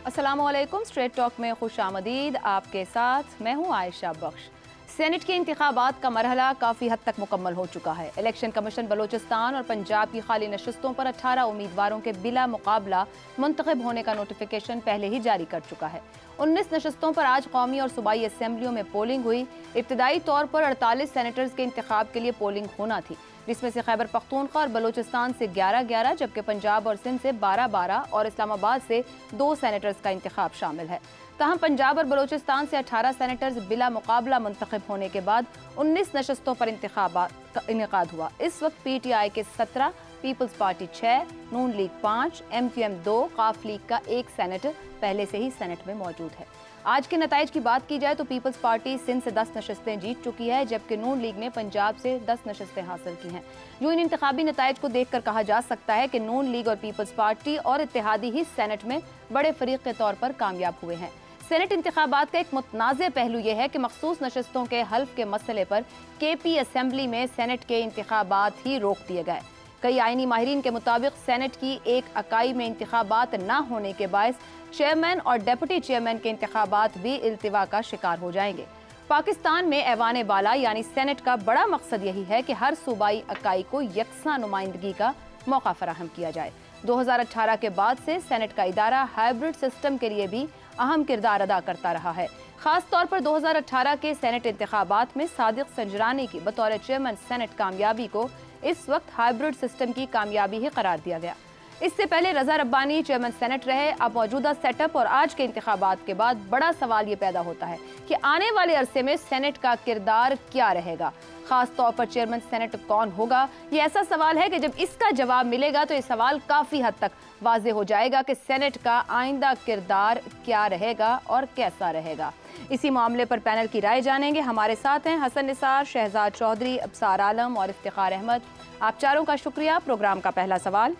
अस्सलामुअलैकुम। Straight talk में खुश आमदीद। आपके साथ मैं हूँ आयशा बख्श। सेनेट के इंतखाबात का मरहला काफ़ी हद तक मुकम्मल हो चुका है। इलेक्शन कमीशन बलोचिस्तान और पंजाब की खाली नशस्तों पर 18 उम्मीदवारों के बिला मुकाबला मुंतखब होने का नोटिफिकेशन पहले ही जारी कर चुका है। 19 नशस्तों पर आज कौमी और सूबाई असम्बलियों में पोलिंग हुई। इब्तदाई तौर पर 48 सेनेटर्स के इंतखाब के लिए पोलिंग होना थी, जिसमें से खैबर पख्तूनख्वा और बलोचिस्तान से 11-11, जबकि पंजाब और सिंध से 12-12 और इस्लामाबाद से 2 सेनेटर्स का इंतखाब शामिल है। तहम पंजाब और बलोचिस्तान से 18 सेनेटर्स बिला मुकाबला मुंतखब होने के बाद 19 नशस्तों पर इंतखाबात का इनेकाद हुआ। इस वक्त PTI के 17, पीपल्स पार्टी 6, नून लीग 5, MQM 2, काफ लीग का 1 सेनेटर पहले से ही सेनेट में मौजूद है। आज के नताइज की बात की जाए तो पीपल्स पार्टी सिंध से 10 नशस्तें जीत चुकी है, जबकि नून लीग ने पंजाब से 10 नशस्तें हासिल की हैं। यूं इन इंतखाबी नताइज को देखकर कहा जा सकता है कि नून लीग और पीपल्स पार्टी और इत्तेहादी ही सेनेट में बड़े फरीक के तौर पर कामयाब हुए हैं। सेनेट इंतखाबात का एक मुतनाज़ पहलू यह है कि मखसूस नशस्तों के हल्फ के मसले पर KP असम्बली में सेनेट के इंतखाबात ही रोक दिए गए। कई आईनी माहिरीन के मुताबिक सेनेट की एक इकाई में इंतखाबात न होने के बायस चेयरमैन और डेप्यूटी चेयरमैन के इंतखाबात भी इल्तिवा का शिकार हो जाएंगे। पाकिस्तान में ऐवान बाला यानी सेनेट का बड़ा मकसद यही है कि हर सूबाई इकाई को यकसा नुमाइंदगी का मौका फराहम किया जाए। 2018 के बाद से सेनेट का इदारा हाइब्रिड सिस्टम के लिए भी अहम किरदार अदा करता रहा है। खास तौर पर 2018 के सेनेट इंतखाबात में सादिक संजरानी की बतौर चेयरमैन सेनेट कामयाबी को इस वक्त हाइब्रिड सिस्टम की कामयाबी ही करार दिया गया। इससे पहले रजा रब्बानी चेयरमैन सेनेट रहे। अब मौजूदा सेटअप और आज के इंतखाबात के बाद बड़ा सवाल ये पैदा होता है कि आने वाले अरसे में सेनेट का किरदार क्या रहेगा, खास तौर पर चेयरमैन सेनेट कौन होगा। ये ऐसा सवाल है कि जब इसका जवाब मिलेगा तो ये सवाल काफ़ी हद तक वाज़े हो जाएगा कि सेनेट का आइंदा किरदार क्या रहेगा और कैसा रहेगा। इसी मामले पर पैनल की राय जानेंगे। हमारे साथ हैं हसन निसार, शहजाद चौधरी, अब्सार आलम और इफ्तिखार अहमद। आप चारों का शुक्रिया। प्रोग्राम का पहला सवाल,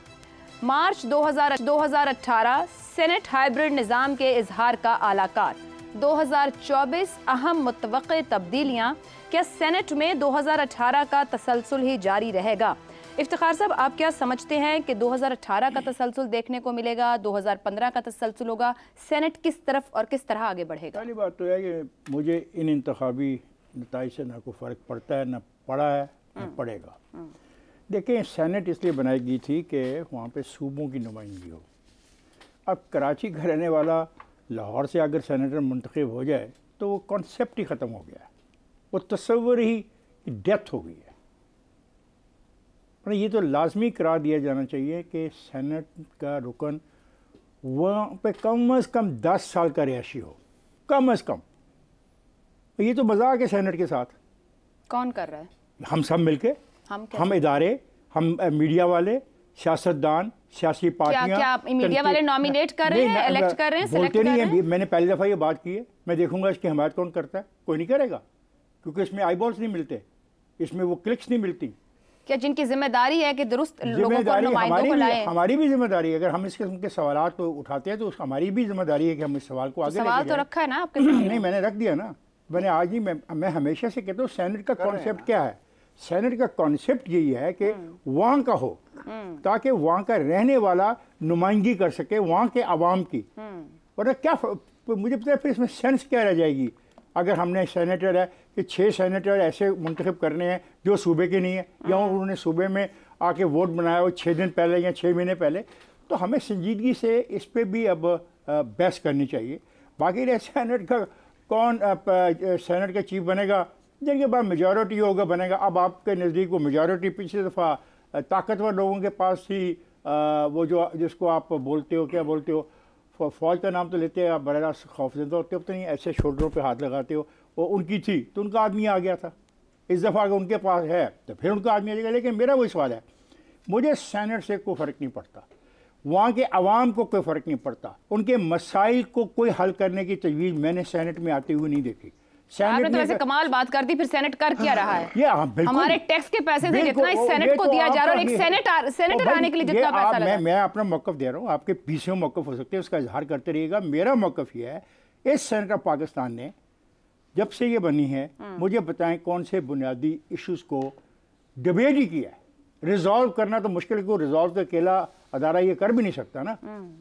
मार्च 2018 सेनेट हाइब्रिड निज़ाम के इजहार का आलाकार, 2024 अहम मुतवक्के तब्दीलियाँ, क्या सेनेट में 2018 का तसलसल ही जारी रहेगा? इफ्तिखार साहब, आप क्या समझते हैं कि 2018 का तसलसल देखने को मिलेगा, 2015 का तसलसल होगा? सेनेट किस तरफ और किस तरह आगे बढ़ेगा? पहली बात तो है कि मुझे इन इंतखाबी नताइज से ना कोई फ़र्क पड़ता है, ना पड़ा है, ना पड़ेगा। देखें, सेनेट इसलिए बनाई गई थी कि वहाँ पे सूबों की नुमाइंदगी हो। अब कराची का रहने वाला लाहौर से अगर सेनेटर मुंतखब हो जाए तो वो कॉन्सेप्ट ही ख़त्म हो गया है, वो तस्वर ही डेथ हो गई है। पर ये तो लाजमी करार दिया जाना चाहिए कि सेनेट का रुकन वहाँ पे कम अज़ कम 10 साल का रिहायशी हो, कम अज़ कम। ये तो मजाक है सेनेट के साथ। कौन कर रहा है? हम सब मिलके, हम इदारे, हम मीडिया वाले, सियासतदान, सियासी पार्टियां। क्या मीडिया वाले नॉमिनेट कर रहे हैं, इलेक्ट कर रहे हैं, बोलते नहीं है? मैंने पहली दफ़ा ये बात की है। मैं देखूंगा इसकी हमायत कौन करता है। कोई नहीं करेगा, क्योंकि इसमें आईबॉल्स नहीं मिलते, इसमें वो क्लिक्स नहीं मिलती। क्या जिनकी जिम्मेदारी है कि दुरुस्त लोगों को, नुमाइंदों को लाएं? हमारी भी जिम्मेदारी है। अगर हम इस किस्म के सवाल तो उठाते हैं तो हमारी भी जिम्मेदारी है कि हम इस सवाल को आगे सवाल तो रखा है ना आपके? नहीं, मैंने रख दिया ना। मैंने आज ही, मैं हमेशा से कहता हूँ सेनेट का कॉन्सेप्ट क्या है। सेनेट का कॉन्सेप्ट यही है कि वहाँ का हो, ताकि वहाँ का रहने वाला नुमाइंदगी कर सके वहाँ के आवाम की। और क्या मुझे पता है फिर इसमें सेंस क्या रह जाएगी अगर हमने सेनेटर है कि 6 सेनेटर ऐसे मुंतखब करने हैं जो सूबे के नहीं है, या उन्होंने सूबे में आके वोट बनाया हो 6 दिन पहले या 6 महीने पहले। तो हमें संजीदगी से इस पर भी अब बहस करनी चाहिए। बाकी रहे सेनेट का कौन सेनेट का चीफ बनेगा, जिनके पास मेजॉरिटी होगा बनेगा। अब आपके नज़दीक वो मेजॉरिटी पिछली दफ़ा ताकतवर लोगों के पास थी, वो जो जिसको आप बोलते हो, क्या बोलते हो, फ़ौज का नाम तो लेते हैं आप, बड़ा खौफजदा होते हो तो नहीं, ऐसे शोल्डरों पे हाथ लगाते हो, वो उनकी थी तो उनका आदमी आ गया था। इस दफ़ा अगर उनके पास है तो फिर उनका आदमी आ जाएगा। लेकिन मेरा वही सवाल है, मुझे सेनेट से कोई फ़र्क नहीं पड़ता, वहाँ के अवाम को कोई फ़र्क नहीं पड़ता, उनके मसाइल को कोई हल करने की तजवीज़ मैंने सेनेट में आते हुए नहीं देखी। आपने तो वैसे कमाल बात कर दी। फिर सेनेट कर क्या रहा है? हमारे टैक्स के पैसे से जितना इस सेनेट को दिया जा रहा है, एक सेनेटर आने के लिए जितना पैसा लगा। मैं अपना मौक़िफ़ दे रहा हूँ, आपके पीछे मौक़िफ़ हो सकते हैं, उसका इजहार करते रहिएगा। मेरा मौक़िफ़ ये है, इस सेनेट ऑफ पाकिस्तान ने जब से ये बनी है, मुझे बताएं कौन से बुनियादी इशूज़ को डिबेट ही किया है, रिजॉल्व करना तो मुश्किल है, को रिजॉल्व तो अकेला अदारा ये कर भी नहीं सकता ना।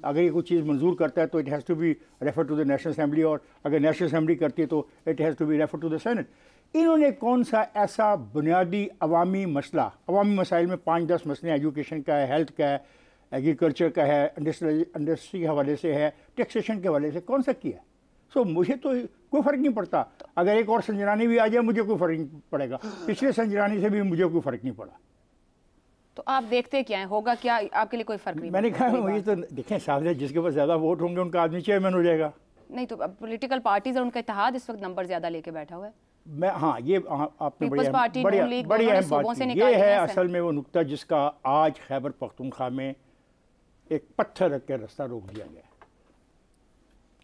अगर ये कोई चीज़ मंजूर करता है तो it has to be refer to the National Assembly, और अगर नेशनल असेंबली करती है तो it has to be refer to the Senate. इन्होंने कौन सा ऐसा बुनियादी अवामी मसला, अवामी मसाइल में 5-10 मसले, एजुकेशन का है, हेल्थ का है, एग्रीकल्चर का है, इंडस्ट्री के हवाले से है, टैक्सेशन के हवाले से, कौन सा किया है? सो मुझे तो कोई फ़र्क नहीं पड़ता। अगर एक और संजरानी भी आ जाए मुझे कोई फ़र्क नहीं पड़ेगा, पिछले संजरानी से भी मुझे कोई फ़र्क नहीं पड़ा। तो आप देखते क्या है, होगा क्या, आपके लिए कोई फ़र्क नहीं? मैंने कहा मुझे तो देखें, सामने जिसके पास ज़्यादा वोट होंगे उनका आदमी चेयरमैन हो जाएगा। नहीं तो पॉलिटिकल पार्टीज और उनका इत्तेहाद इस वक्त नंबर ज़्यादा लेके बैठा हुआ है। मैं हाँ, ये आपने बड़ी अहम बात की। ये है असल में वो नुक्ता जिसका आज खैबर पख्तूनख्वा में एक पत्थर रख के रास्ता रोक दिया गया।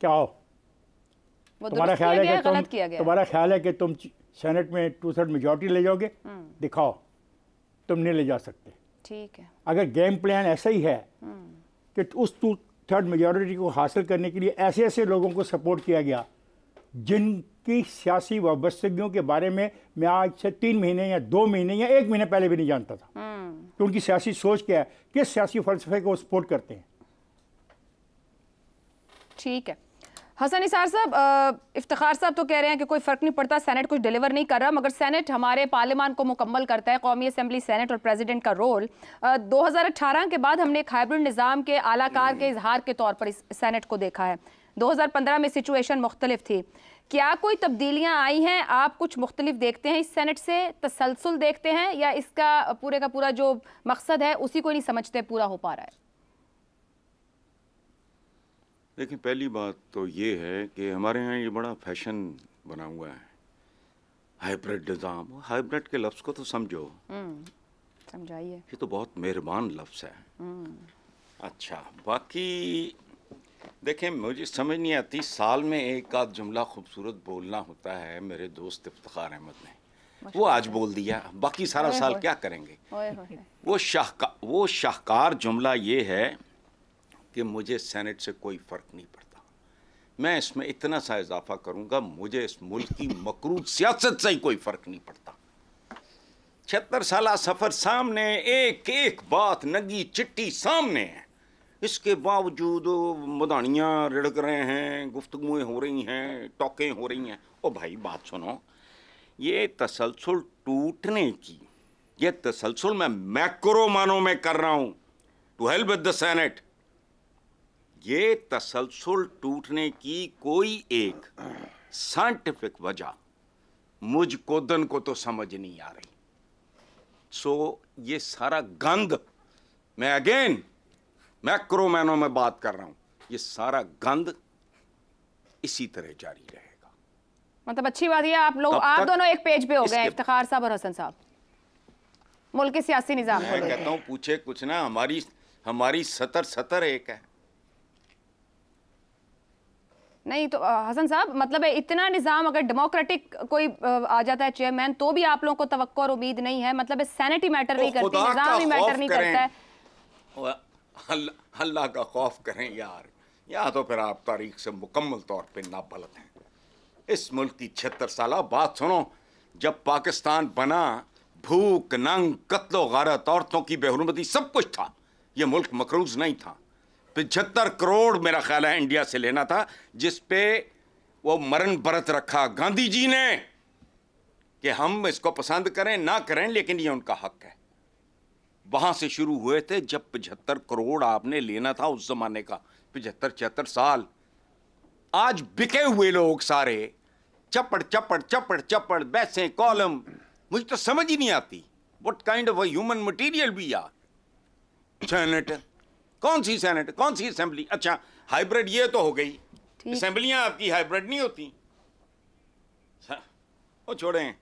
क्या हो, तुम्हारा ख्याल है कि तुम सेनेट में 2/3 मेजॉरिटी ले जाओगे? दिखाओ, तुम नहीं ले जा सकते। ठीक है, अगर गेम प्लान ऐसा ही है कि उस 2/3 मेजॉरिटी को हासिल करने के लिए ऐसे ऐसे लोगों को सपोर्ट किया गया जिनकी सियासी वाबस्तगियों के बारे में मैं आज से 3 महीने या 2 महीने या 1 महीने पहले भी नहीं जानता था कि उनकी सियासी सोच क्या है, किस सियासी फलसफे को सपोर्ट करते हैं। ठीक है हसन निसार साहब, इफ्तिखार साहब तो कह रहे हैं कि कोई फ़र्क नहीं पड़ता, सेनेट कुछ डिलीवर नहीं कर रहा, मगर सेनेट हमारे पार्लियामान को मुकम्मल करता है, कौमी असम्बली, सेनेट और प्रेसिडेंट का रोल। 2018 के बाद हमने एक हाइब्रिड निज़ाम के आलाकार के इजहार के तौर पर इस सेनेट को देखा है। 2015 में सिचुएशन मुख्तलिफ थी। क्या कोई तब्दीलियाँ आई हैं? आप कुछ मुख्तलिफ देखते हैं इस सेनेट से, तसलसल देखते हैं, या इसका पूरे का पूरा जो मकसद है उसी को नहीं समझते पूरा हो पा रहा है? देखिए, पहली बात तो ये है कि हमारे यहाँ ये बड़ा फैशन बना हुआ है, हाइब्रिड निज़ाम। हाइब्रिड के लफ्ज़ को तो समझो, समझाइए। ये तो बहुत मेहरबान लफ्ज़ है। अच्छा, बाकी देखें, मुझे समझ नहीं आती, साल में एक आध जुमला खूबसूरत बोलना होता है। मेरे दोस्त इफ्तिखार अहमद ने वो आज बोल दिया, बाकी सारा साल क्या करेंगे? वो शाहकार जुमला ये है कि मुझे सेनेट से कोई फ़र्क नहीं पड़ता। मैं इसमें इतना सा इजाफा करूंगा, मुझे इस मुल्क की मकरूज सियासत से ही कोई फ़र्क नहीं पड़ता। 76 साल सफ़र सामने, एक एक बात नंगी चिट्टी सामने है, इसके बावजूद मदानियाँ रिड़क रहे हैं, गुफ्तगुएँ हो रही हैं, टोकें हो रही हैं। ओ भाई बात सुनो, ये तसलसल टूटने की, ये तसलसल मैं मैक्रो मानों में कर रहा हूँ, to help with the Senate. ये तसलसल टूटने की कोई एक साइंटिफिक वजह मुझको दन को तो समझ नहीं आ रही। सो ये सारा गंद, मैं अगेन मैक्रो मैनों में बात कर रहा हूं, ये सारा गंद इसी तरह जारी रहेगा। मतलब अच्छी बात है आप दोनों एक पेज पे हो गए, इफ्तिखार साहब और हसन साहब, मुल्क के सियासी निजाम को। मैं कहता हूं पूछे कुछ ना, हमारी सतर एक है। नहीं तो हसन साहब, मतलब है इतना निज़ाम अगर डेमोक्रेटिक कोई आ जाता है चेयरमैन, तो भी आप लोगों को तवक्को और उम्मीद नहीं है? मतलब सेनेट ही मैटर नहीं करती, निज़ाम ही मैटर नहीं करता है। अल्लाह का खौफ करें यार, या तो फिर आप तारीख से मुकम्मल तौर पे नाबलद हैं। इस मुल्क की 76 साल बात सुनो, जब पाकिस्तान बना, भूख, नंग, कत्लो गारत, औरतों की बेहुरमती सब कुछ था। यह मुल्क मकरूज नहीं था। 75 करोड़ मेरा ख्याल है इंडिया से लेना था, जिस पे वो मरण व्रत रखा गांधी जी ने कि हम इसको पसंद करें ना करें, लेकिन ये उनका हक है। वहां से शुरू हुए थे, जब 75 करोड़ आपने लेना था उस जमाने का, 75-76 साल। आज बिके हुए लोग सारे चपड़ चपड़ चपड़ चपड़, बैसे कॉलम, मुझे तो समझ ही नहीं आती what kind of human material we are. Senate, कौन सी सेनेट, कौन सी असेंबली? अच्छा हाइब्रिड ये तो हो गई, असेंबलियां आपकी हाइब्रिड नहीं होती। वो छोड़ें,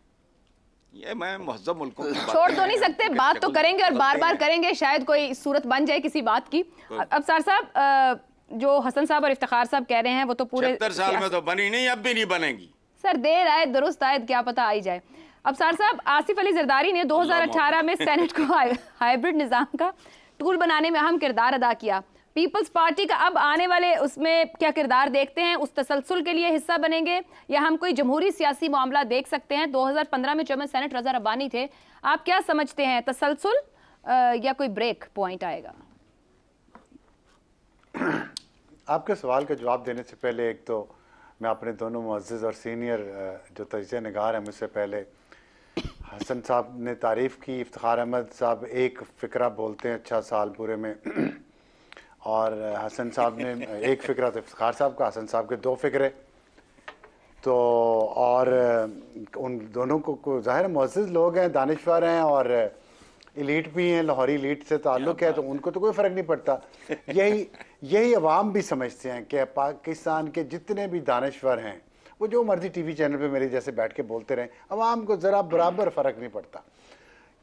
ये मैं महज़ब मुल्कों की बात छोड़ तो नहीं सकते, बात तो करेंगे और बार बार करेंगे, शायद कोई सूरत बन जाए किसी बात की। अब सर साहब, जो हसन साहब और इफ्तिखार साहब कह रहे हैं वो तो पूरे 70 साल में तो बनी नहीं, अब भी नहीं बनेगी। सर देर आए दुरुस्त आए, क्या पता आई जाए। अब सर साहब, आसिफ अली जरदारी ने 2018 में सेनेट को हाइब्रिड निज़ाम का टूल बनाने में अहम किरदार अदा किया। पीपल्स पार्टी का अब आने वाले उसमें क्या किरदार देखते हैं? उस तसलसल के लिए हिस्सा बनेंगे या हम कोई जमहूरी सियासी मामला देख सकते हैं? 2015 में चेयरमैन सेनेट रजा रब्बानी थे, आप क्या समझते हैं? तसलसल या कोई ब्रेक पॉइंट आएगा? आपके सवाल का जवाब देने से पहले एक तो मैं अपने दोनों मुअज़्ज़िज़ और सीनियर जो तजज़िया निगार हैं मुझसे पहले, हसन साहब ने तारीफ़ की, इफ्तिखार अहमद साहब एक फ़िक्रा बोलते हैं अच्छा साल पूरे में, और हसन साहब ने एक फ़िक्रा, तो इफ्तिखार साहब का, हसन साहब के 2 फ़िक्रे, तो और उन दोनों को ज़ाहिर मुअज़्ज़िज़ लोग हैं, दानिशवर हैं और एलीट भी हैं, लाहौरी एलीट से ताल्लुक़ है, तो उनको तो कोई फ़र्क नहीं पड़ता। यही अवाम भी समझते हैं कि पाकिस्तान के जितने भी दानिशवर हैं वो जो मर्जी टीवी चैनल पे मेरे जैसे बैठ के बोलते रहें, अवाम को ज़रा बराबर फ़र्क नहीं पड़ता,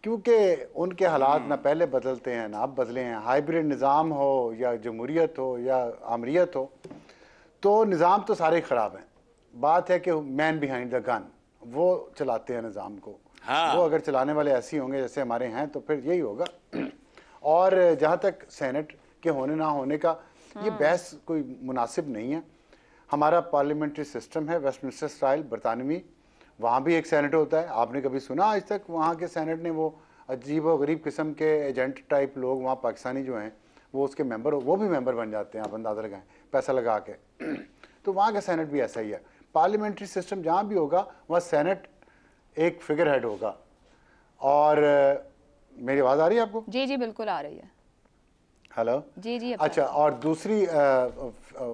क्योंकि उनके हालात ना पहले बदलते हैं ना अब बदले हैं। हाइब्रिड निज़ाम हो या जमहूरियत हो या आमरीत हो, तो निज़ाम तो सारे ख़राब हैं। बात है कि मैन बिहाइंड द गन वो चलाते हैं निज़ाम को। हाँ। वो अगर चलाने वाले ऐसे होंगे जैसे हमारे हैं तो फिर यही होगा। और जहाँ तक सेनेट के होने ना होने का, ये बहस कोई मुनासिब नहीं है। हमारा पार्लियामेंट्री सिस्टम है वेस्टमिंस्टर स्टाइल बरतानवी, वहाँ भी एक सेनेट होता है। आपने कभी सुना आज तक वहाँ के सेनेट ने वो अजीब व गरीब किस्म के एजेंट टाइप लोग वहाँ पाकिस्तानी जो हैं वो उसके मेंबर, वो भी मेंबर बन जाते हैं, आप अंदाज़ा लगाएं पैसा लगा के। तो वहाँ का सेनेट भी ऐसा ही है। पार्लियामेंट्री सिस्टम जहाँ भी होगा वहाँ सेनेट एक फिगर हेड होगा। और मेरी आवाज़ आ रही है आपको? जी जी बिल्कुल आ रही है। हेलो जी जी। अच्छा, और दूसरी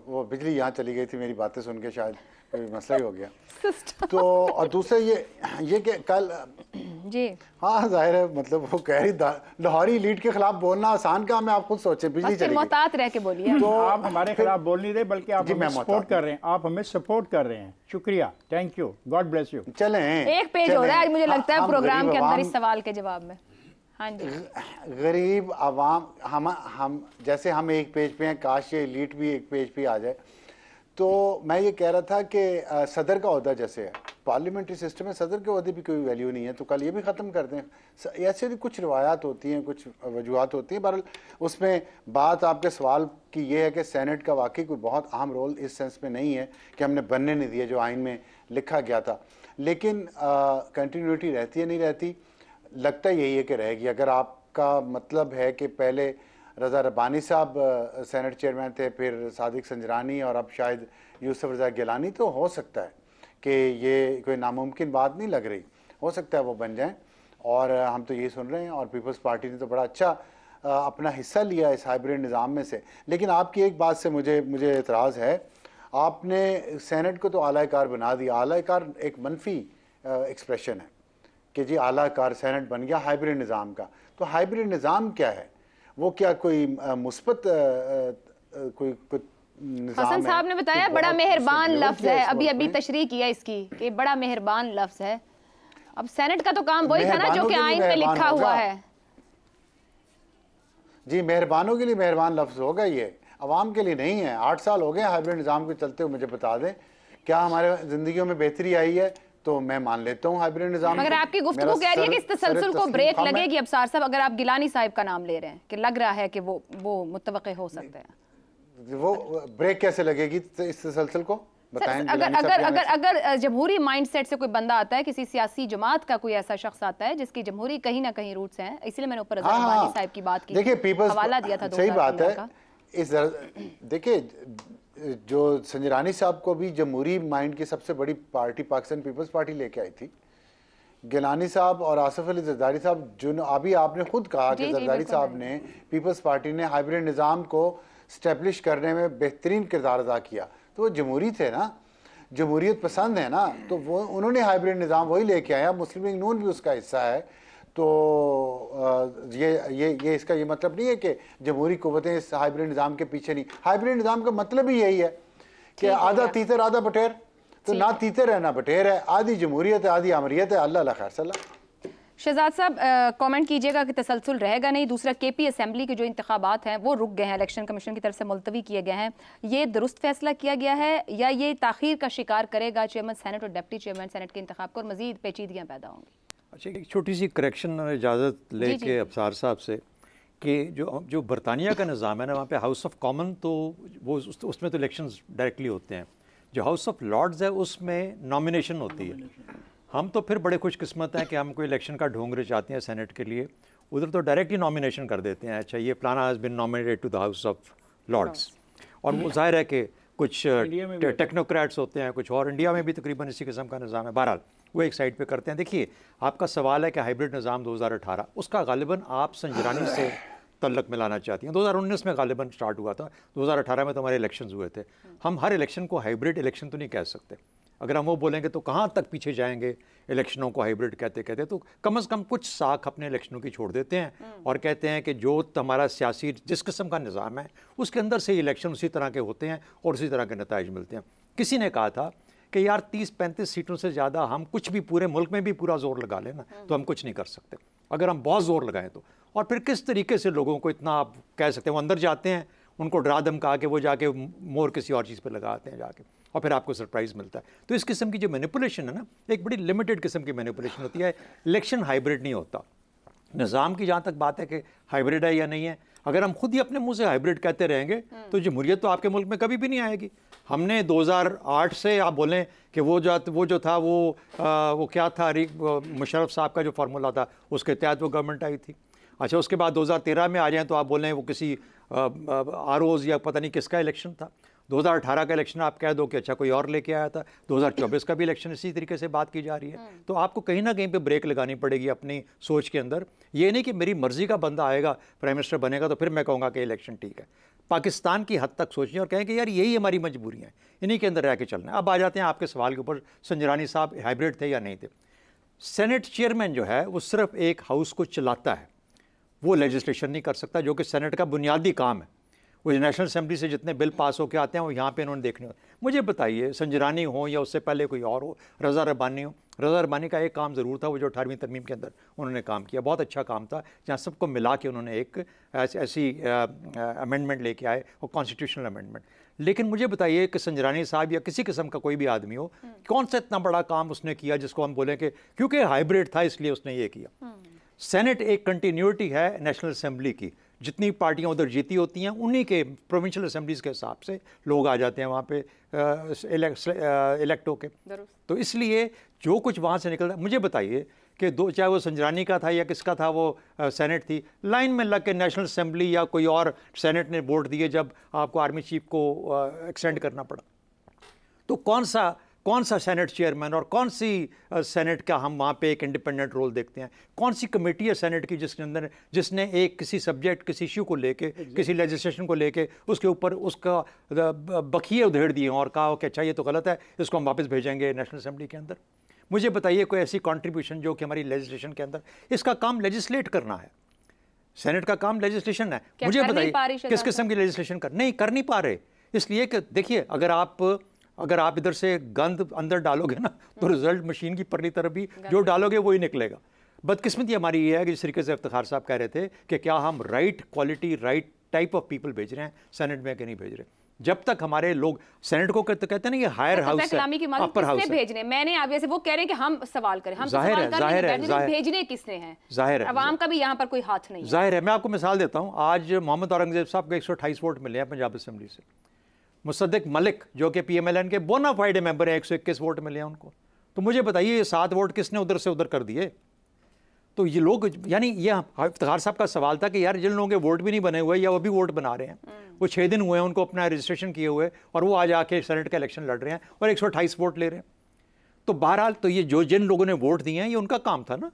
वो बिजली यहाँ चली गई थी, मेरी बातें सुन के शायद कोई मसला ही हो गया। तो और दूसरा ये कि कल जी हाँ जाहिर है, मतलब वो कह रही लाहौरी लीड के खिलाफ बोलना आसान काम है, आप खुद सोचे बिजली चली गई। मोहतात रह के बोलिए। तो आप हमारे खिलाफ बोल नहीं रहे बल्कि आप हमें मोहतात सपोर्ट कर रहे हैं, आप हमें सपोर्ट कर रहे हैं। शुक्रिया, thank you, God bless you. चलें, एक पेज हो रहा है आज मुझे लगता है प्रोग्राम के अंदर गरीब इस सवाल के जवाब में। हाँ जी। गरीब आवाम, हम जैसे हम एक पेज पे हैं, काश ये एलीट भी एक पेज पे आ जाए। तो मैं ये कह रहा था कि सदर का ओहदा जैसे है पार्लियामेंट्री सिस्टम में, सदर के ओहदे भी कोई वैल्यू नहीं है, तो कल ये भी ख़त्म कर दें। ऐसे भी कुछ रिवायात होती हैं, कुछ वजूहत होती हैं। बहरहाल उसमें बात आपके सवाल की ये है कि सेनेट का वाकई कोई बहुत अहम रोल इस सेंस में नहीं है कि हमने बनने नहीं दिया जो आइन में लिखा गया था, लेकिन कंटिन्यूटी रहती है नहीं रहती, लगता यही है कि रहेगी। अगर आपका मतलब है कि पहले रज़ा रब्बानी साहब सेनेट चेयरमैन थे, फिर सादिक संजरानी और अब शायद यूसुफ रज़ा गिलानी, तो हो सकता है कि ये कोई नामुमकिन बात नहीं लग रही, हो सकता है वो बन जाएं। और हम तो ये सुन रहे हैं, और पीपल्स पार्टी ने तो बड़ा अच्छा अपना हिस्सा लिया इस हाइब्रिड निज़ाम में से। लेकिन आपकी एक बात से मुझे एतराज़ है, आपने सेनेट को तो आला-कार बना दिया। आला-कार एक मनफी एक्सप्रेशन है कि जी आला-कार सेनेट बन गया हाइब्रिड निज़ाम का। तो हाइब्रिड निज़ाम क्या है? वो क्या कोई मुस्बत कोई हसन साहब ने बताया बड़ा मेहरबान लफ्ज है, अभी तशरीह किया इसकी कि बड़ा मेहरबान लफ्ज है। अब सेनेट का तो काम वही था ना जो कि आइन में लिखा हुआ है। जी, मेहरबानों के लिए मेहरबान लफ्ज होगा, ये अवाम के लिए नहीं है। 8 साल हो गए हाइब्रिड निज़ाम को चलते हुए, मुझे बता दें क्या हमारे जिंदगियों में बेहतरी आई है? तो मैं मान लेता हूँ हाइब्रिड निज़ाम। मगर आपकी गुफ्तगू कह रही है कि इस तसलसल को ब्रेक लगेगी अबसार साहब, अगर आप गिलानी साहब का नाम ले रहे हैं कि लग रहा है कि वो मुतवक्के हो सकते हैं। वो ब्रेक कैसे लगेगी इस तसलसल को? बताएं। अगर जमहूरी माइंडसेट से कोई बंदा आता है, किसी सियासी जमात का कोई ऐसा शख्स आता है जिसकी जमहूरी कहीं ना कहीं रूट्स हैं, इसलिए मैंने ऊपर रज़ा रब्बानी साहब की बात की, देखिए पीपल्स हवाला दिया था। सही बात है। इस देखिए जो संजरानी साहब को भी जमहूरी माइंड की सबसे बड़ी पार्टी पाकिस्तान पीपल्स पार्टी लेके आई थी। गिलानी साहब और आसिफ अली जरदारी साहब, जो अभी आपने खुद कहा कि जरदारी साहब ने, पीपल्स पार्टी ने हाइब्रिड निज़ाम को स्टैब्लिश करने में बेहतरीन किरदार अदा किया, तो वो जमहूरी थे ना, जमहूरियत पसंद है ना, तो वो उन्होंने हाइब्रिड निज़ाम वही लेके आया। मुस्लिम लीग नून भी उसका हिस्सा है। तो ये इसका ये मतलब नहीं है कि जमहूरी कुव्वतें इस हाइब्रिड निज़ाम के पीछे नहीं। हाइब्रिड निज़ाम का मतलब ही यही है कि आधा तीतर आधा बटेर, तो ना तीतर है ना बटेर है, आधी जमहूरियत है आधी अमरीत है। अल्लाह खैर सल्ला। शहजाद साहब कमेंट कीजिएगा कि तसलसल रहेगा नहीं। दूसरा, केपी असेंबली के जो इंतखाबात हैं वो रुक गए हैं, इलेक्शन कमीशन की तरफ से मुलतवी किए गए हैं, ये दुरुस्त फैसला किया गया है या ये ताखीर का शिकार करेगा चेयरमैन सेनेट और डिप्टी चेयरमैन सेनेट के इंतखाब को और मजीद पेचीदगियाँ पैदा होंगी? अच्छा, एक छोटी सी करेक्शन इजाज़त ले के अबसार साहब से कि जो बरतानिया का निज़ाम है ना, वहाँ पे हाउस ऑफ कॉमन तो वो उसमें तो इलेक्शंस डायरेक्टली होते हैं। जो हाउस ऑफ लॉर्ड्स है उसमें नॉमिनेशन होती है। हम तो फिर बड़े खुशकिस्मत हैं कि हम कोई इलेक्शन का ढोंग रचाते हैं सेनेट के लिए, उधर तो डायरेक्टली नॉमिनेशन कर देते हैं, अच्छा ये फलाना has been nominated to the House of Lords. और वो जाहिर है कि कुछ टेक्नोक्रेट्स होते हैं, कुछ और इंडिया में भी तकरीबन इसी किस्म का निज़ाम है। बहरहाल वो एक साइड पे करते हैं। देखिए आपका सवाल है कि हाइब्रिड निज़ाम 2018 उसका गालिबन आप संजरानी से तल्लक मिलाना चाहती हैं। 2019 में गालिबन स्टार्ट हुआ था, 2018 में तो हमारे इलेक्शंस हुए थे। हम हर इलेक्शन को हाइब्रिड इलेक्शन तो नहीं कह सकते। अगर हम वो बोलेंगे तो कहाँ तक पीछे जाएंगे इलेक्शनों को हाइब्रिड कहते कहते। तो कम से कम कुछ साख अपने इलेक्शनों की छोड़ देते हैं और कहते हैं कि जो हमारा सियासी जिस किस्म का निज़ाम है उसके अंदर से इलेक्शन उसी तरह के होते हैं और उसी तरह के नताइज मिलते हैं। किसी ने कहा था कि यार 30-35 सीटों से ज़्यादा हम कुछ भी पूरे मुल्क में भी पूरा जोर लगा लेना तो हम कुछ नहीं कर सकते अगर हम बहुत जोर लगाएं तो। और फिर किस तरीके से लोगों को इतना आप कह सकते हैं, वो अंदर जाते हैं, उनको डरा धमका के वो जाके मोर किसी और चीज़ पे लगाते हैं जाके, और फिर आपको सरप्राइज़ मिलता है। तो इस किस्म की जो मैनिपुलेशन है ना, एक बड़ी लिमिटेड किस्म की मैनिपुलेशन होती है। इलेक्शन हाइब्रिड नहीं होता। निज़ाम की जहाँ तक बात है कि हाइब्रिड है या नहीं है, अगर हम खुद ही अपने मुंह से हाइब्रिड कहते रहेंगे तो जमहूरियत तो आपके मुल्क में कभी भी नहीं आएगी। हमने 2008 से आप बोलें कि वो जो था वो क्या था, मुशर्रफ साहब का जो फार्मूला था उसके तहत वो गवर्नमेंट आई थी। अच्छा, उसके बाद 2013 में आ जाएं तो आप बोलें वो किसी आरओज़ या पता नहीं किसका इलेक्शन था। 2018 का इलेक्शन आप कह दो कि अच्छा कोई और लेके आया था। 2024 का भी इलेक्शन इसी तरीके से बात की जा रही है। तो आपको कहीं ना कहीं पे ब्रेक लगानी पड़ेगी अपनी सोच के अंदर। ये नहीं कि मेरी मर्जी का बंदा आएगा प्राइम मिनिस्टर बनेगा तो फिर मैं कहूँगा कि इलेक्शन ठीक है। पाकिस्तान की हद तक सोचें और कहें कि यार यही हमारी मजबूरी है, इन्हीं के अंदर रह के चलना है। अब आ जाते हैं आपके सवाल के ऊपर, संजरानी साहब हाइब्रिड थे या नहीं थे। सेनेट चेयरमैन जो है वो सिर्फ एक हाउस को चलाता है, वो लेजिस्लेशन नहीं कर सकता, जो कि सेनेट का बुनियादी काम है। वो नेशनल असेंबली से जितने बिल पास होकर आते हैं वो यहाँ पे इन्होंने देखने होते। मुझे बताइए, संजरानी हो या उससे पहले कोई और हो, रज़ा रब्बानी हो, रज़ा रब्बानी का एक काम ज़रूर था, वो जो 18वीं तरमीम के अंदर उन्होंने काम किया, बहुत अच्छा काम था, जहाँ सबको मिला के उन्होंने एक ऐसी अमेंडमेंट लेके आए, वो कॉन्स्टिट्यूशनल अमेंडमेंट। लेकिन मुझे बताइए कि संजरानी साहब या किसी किस्म का कोई भी आदमी हो, कौन सा इतना बड़ा काम उसने किया जिसको हम बोलें कि क्योंकि हाइब्रिड था इसलिए उसने ये किया। सेनेट एक कंटिन्यूटी है नेशनल असेंबली की, जितनी पार्टियां उधर जीती होती हैं उन्हीं के प्रोविंशियल असेंबलीज के हिसाब से लोग आ जाते हैं वहाँ पे इलेक्ट होके। तो इसलिए जो कुछ वहाँ से निकलता है, मुझे बताइए कि चाहे वो संजरानी का था या किसका था, वो सेनेट थी, लाइन में लग के नेशनल असेंबली या कोई और सेनेट ने वोट दिए जब आपको आर्मी चीफ को एक्सटेंड करना पड़ा। तो कौन सा सेनेट चेयरमैन और कौन सी सेनेट का हम वहाँ पे एक इंडिपेंडेंट रोल देखते हैं? कौन सी कमेटी है सेनेट की जिसने एक किसी सब्जेक्ट, किसी इशू को लेके, किसी लेजिस्लेशन को लेके उसके ऊपर उसका बखिए उधेड़ दिए और कहा कि अच्छा ये तो गलत है, इसको हम वापस भेजेंगे नेशनल असेंबली के अंदर। मुझे बताइए कोई ऐसी कॉन्ट्रीब्यूशन जो कि हमारी लेजिस्लेशन के अंदर, इसका काम लेजिस्लेट करना है, सेनेट का काम लेजिस्लेशन है। मुझे बताइए किस किस्म की लेजिस्लेशन कर नहीं पा रहे, इसलिए कि देखिए अगर आप इधर से गंद अंदर डालोगे ना तो रिजल्ट मशीन की परली तरफ भी जो डालोगे वही निकलेगा। बदकिस्मती हमारी ये है कि जिस तरीके से इफ्तिखार साहब कह रहे थे कि क्या हम right quality, right type of people भेज रहे हैं सेनेट में कि नहीं भेज रहे। जब तक हमारे लोग सेनेट को कहते हैं ना ये हायर हाउस है, अपर हाउस है, भेजने मैंने अब जैसे वो कह रहे हैं कि हम सवाल करें, हम जाहिर है भेजने किसने हैं, जाहिर है अवाम का भी यहाँ पर कोई हाथ नहीं है। जाहिर है, मैं आपको मिसाल देता हूँ। आज मोहम्मद औरंगजेब साहब को 128 वोट मिले हैं पंजाब असेंबली से। मुसद्दिक मलिक जो कि PMLN के बोनाफाइड मेंबर हैं, 121 वोट मिले हैं उनको। तो मुझे बताइए ये 7 वोट किसने उधर से उधर कर दिए? तो ये लोग, यानी ये इफ्तिखार साहब का सवाल था कि यार जिन लोगों के वोट भी नहीं बने हुए या वो भी वोट बना रहे हैं, वो 6 दिन हुए हैं उनको अपना रजिस्ट्रेशन किए हुए और वो आज आके सेनेट का इलेक्शन लड़ रहे हैं और 128 वोट ले रहे हैं। तो बहरहाल तो ये जिन लोगों ने वोट दिए हैं ये उनका काम था ना,